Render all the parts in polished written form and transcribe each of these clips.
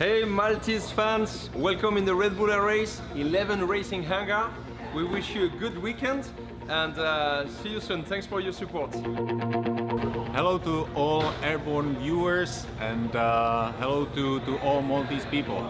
Hey Maltese fans, welcome in the Red Bull Air Race 11 Racing Hangar. We wish you a good weekend and see you soon. Thanks for your support. Hello to all airborne viewers and hello to all Maltese people.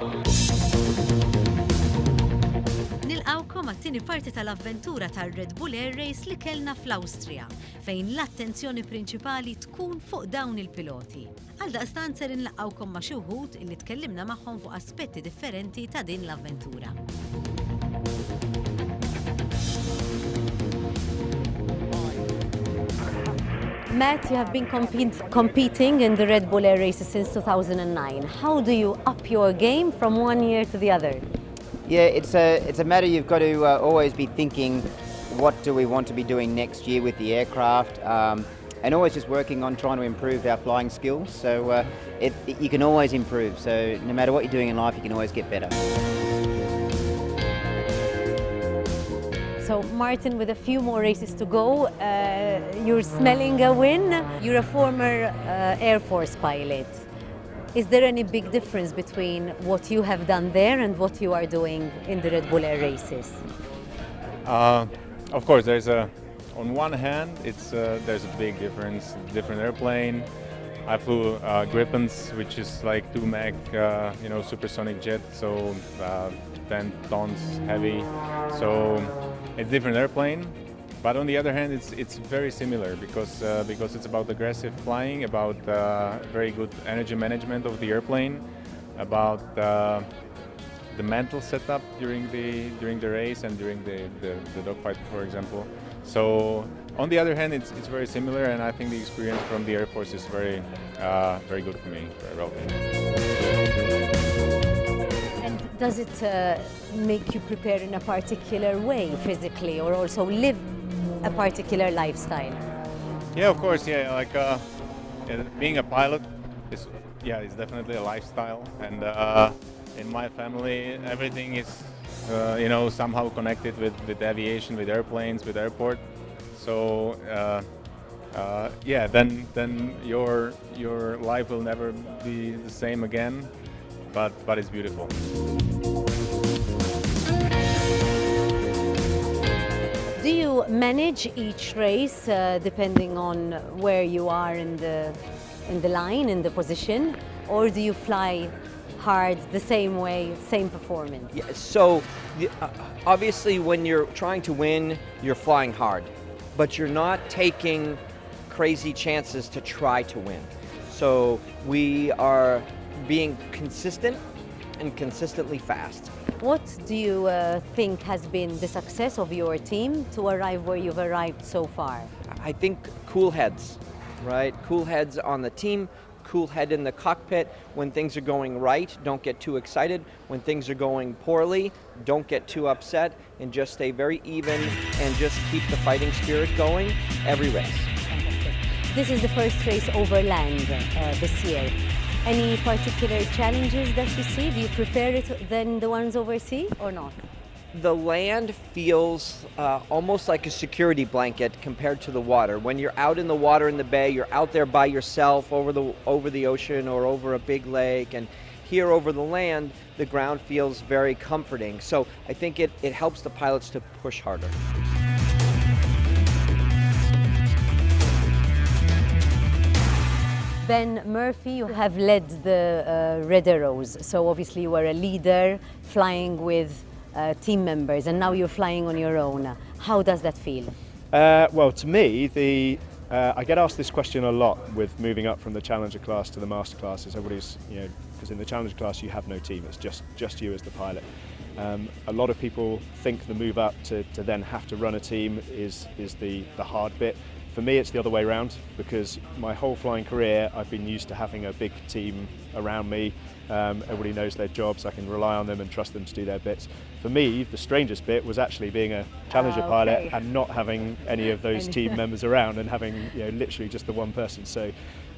Nilqawkom għat-tieni parti tal-avventura tar-Red Bull Air Race li kellna fl-Awstrija, fejn l-attenzjoni prinċipali tkun fuq dawn il-piloti. Għaldaqstant ser nilqawkom ma' xi wħud illi tkellimna magħhom fuq aspetti differenti ta' din l-avventura. Matt, you have been competing in the Red Bull Air Races since 2009. How do you up your game from one year to the other? Yeah, it's a matter you've got to always be thinking, what do we want to be doing next year with the aircraft, and always just working on trying to improve our flying skills. So you can always improve. So no matter what you're doing in life, you can always get better. So Martin, with a few more races to go, you're smelling a win. You're a former Air Force pilot. Is there any big difference between what you have done there and what you are doing in the Red Bull Air Races? Of course, on one hand, there's a big difference. Different airplane. I flew Gripens, which is like 2 Mach, supersonic jet, so 10 tons heavy. So it's different airplane. But on the other hand, it's very similar because it's about aggressive flying, about very good energy management of the airplane, about the mental setup during the race and during the dogfight, for example. So on the other hand, it's very similar, and I think the experience from the Air Force is very good for me, very relevant. And does it make you prepare in a particular way physically, or also live a particular lifestyle? Yeah, of course. Yeah, like being a pilot is definitely a lifestyle, and in my family everything is somehow connected with aviation, with airplanes, with airport. So then your life will never be the same again, but it's beautiful. Do you manage each race depending on where you are in the line, in the position, or do you fly hard the same way, same performance? Yeah, so obviously when you're trying to win, you're flying hard, but you're not taking crazy chances to try to win. So we are being consistent and consistently fast. What do you think has been the success of your team to arrive where you've arrived so far? I think cool heads, right? Cool heads on the team, cool head in the cockpit. When things are going right, don't get too excited. When things are going poorly, don't get too upset, and just stay very even and just keep the fighting spirit going every race. This is the first race over land this year. Any particular challenges that you see? Do you prefer it than the ones over sea or not? The land feels almost like a security blanket compared to the water. When you're out in the water in the bay, you're out there by yourself over the ocean or over a big lake, and here over the land, the ground feels very comforting. So I think it helps the pilots to push harder. Ben Murphy, you have led the Red Arrows, so obviously you were a leader flying with team members, and now you're flying on your own. How does that feel? Well, to me, I get asked this question a lot with moving up from the Challenger class to the Master class. Everybody's, because in the Challenger class you have no team, it's just you as the pilot. A lot of people think the move up to then have to run a team is the hard bit. For me, it's the other way around, because my whole flying career I've been used to having a big team around me. Everybody knows their jobs, I can rely on them and trust them to do their bits. For me, the strangest bit was actually being a Challenger pilot and not having any of those team members around, and having literally just the one person. So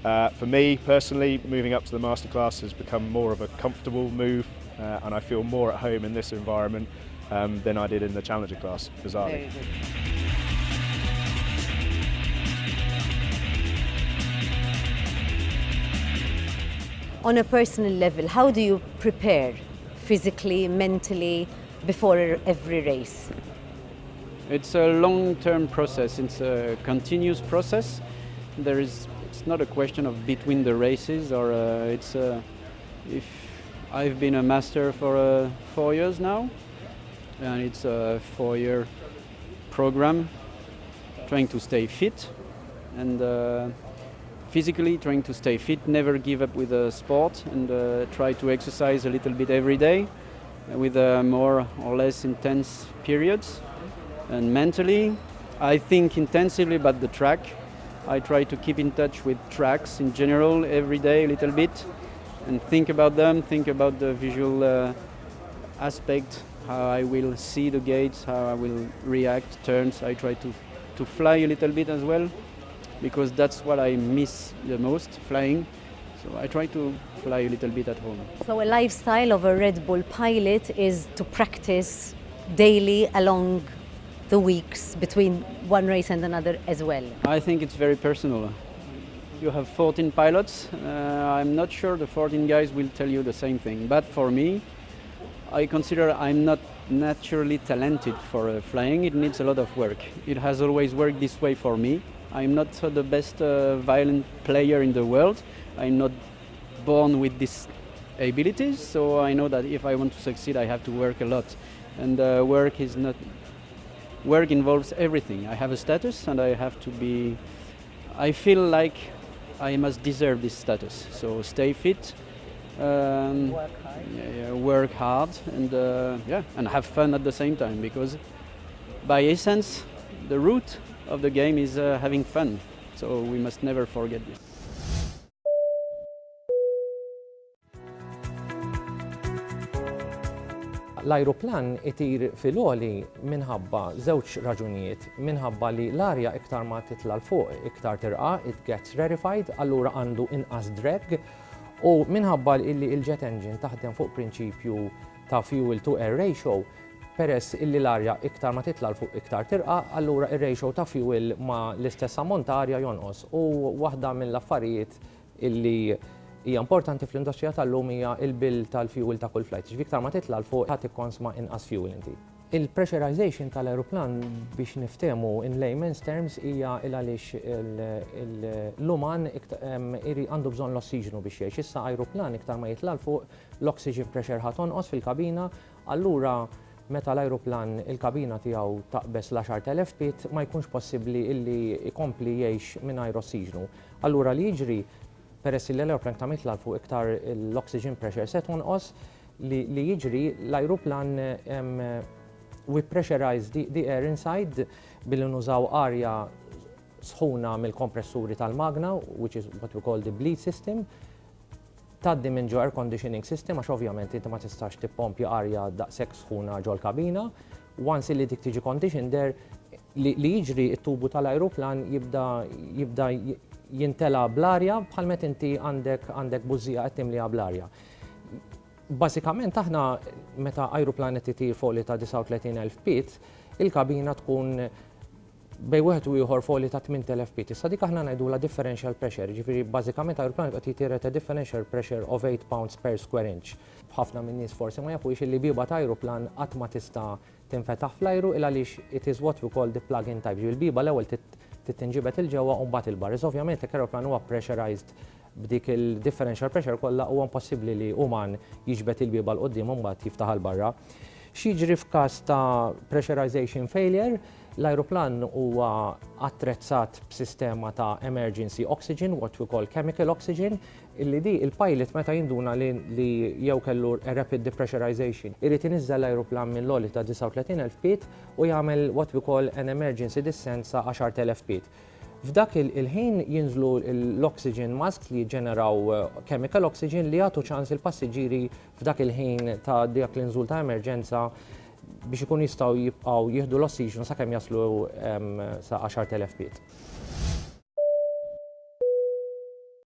for me personally, moving up to the Master class has become more of a comfortable move, and I feel more at home in this environment than I did in the Challenger class, bizarrely. On a personal level, how do you prepare physically, mentally, before every race? It's a long-term process. It's a continuous process. It's not a question of between the races, or if I've been a master for 4 years now, and it's a 4-year program, trying to stay fit and physically trying to stay fit, never give up with the sport, and try to exercise a little bit every day with more or less intense periods. And mentally, I think intensively about the track. I try to keep in touch with tracks in general every day a little bit and think about them, think about the visual aspect, how I will see the gates, how I will react, turns. I try to fly a little bit as well, because that's what I miss the most, flying. So I try to fly a little bit at home. So a lifestyle of a Red Bull pilot is to practice daily along the weeks between one race and another as well? I think it's very personal. You have 14 pilots. I'm not sure the 14 guys will tell you the same thing. But for me, I consider I'm not naturally talented for flying. It needs a lot of work. It has always worked this way for me. I'm not the best violin player in the world. I'm not born with these abilities. So I know that if I want to succeed, I have to work a lot. And work involves everything. I have a status and I have to be, I feel like I must deserve this status. So stay fit, work hard and have fun at the same time, because by essence, the root of the game is having fun. So we must never forget this. L-ajruplan itir fil-għoli minħabba żewġ raġunijiet. Minħabba li l-arja iktar ma titla l-fuq, iktar tirqa, it gets rarefied, allura għandu inqas drag, u minħabba li il-jet engine taħdem fuq prinċipju ta' fuel to air ratio, peress illi l-arja iktar ma titla l-fuq iktar tirqa, allura ir-ratio ta' fuel ma l-istess ammont ta' arja jonqos. U waħda mill-affarijiet illi hija importanti fl-industrija tal-lum hija l-bill tal-fuel ta' kull flight. Iktar ma titla l-fuq ħadd ikkonsma inqas fuel inti. Il-pressurization tal-aeroplan biex niftehmu in layman's terms hija għaliex l-uman għandu bżonn l-ossiġenu biex jgħix. Issa aeroplan iktar ma jitla l-fuq l-oxygen pressure ħadd tonqos fil-kabina, allura meta l-aeroplan il-kabina tiegħu taqbes l-10,000 feet ma jkunx possibbli illi jkompli jgħix mingħajr ossiġenu. Allura li jiġri peress li l-aeroplan ta' mitla fuq iktar l-oxygen pressure se tonqos li jiġri l-aeroplan we pressurize the air inside billi nużaw arja sħuna mill-kompressuri tal-magna, which is what we call the bleed system, tgħaddi minn ġo air conditioning system, għax ovvjament inti ma tistax tippompja arja daqshekk sħuna ġol kabina. Once li dik tiġi condition there, li jiġri t-tubu tal-aeroplan jibda jintela bl-arja bħalmet inti għandek bużija qed timliha bl-arja. Bażikament aħna meta aeroplan qed itir fuq li ta' 39,000 feet, il-kabina tkun bej wieħed u ieħor fuq li ta' 8,000 feet. Issa dik aħna ngħidula differential pressure, ġifieri bażikament aeroplan qed jitir at a differential pressure of 8 pounds per square inch. Ħafna min nies forsi ma jafux li biba ta' aeroplan qatt ma tista' tinfetaħ fl-ajru il għaliex it is what we call the plug-in type. Il-biba l-ewwel tinġibet il-ġewwa u mbagħad il-barra. Ovvjament l-aeroplan huwa pressurized b'dik il-differential pressure kollha huwa impossibbli li uman jiġbed il-biba l-qudiem u mbagħad jiftaħ l-barra. X'jiġri f'każ ta' pressurization failure, l-aeroplan huwa attrezzat b'sistema ta' emergency oxygen, what we call chemical oxygen, illi di il-pilot meta jinduna li jew kellu rapid depressurization irid iniżżel l-aeroplan minn l-għoli ta' 39,000 feet u jagħmel what we call an emergency descent sa' 10,000 feet. F'dak il-ħin jinżlu l-oxygen masks li ġeneraw chemical oxygen li jagħtu ċans il-passiġġieri f'dak il-ħin ta' dik l-inżul ta' emerġenza biex ikun jistgħu jibqgħu jieħdu l-ossiġenu sakemm jaslu sa' 10,000 feet.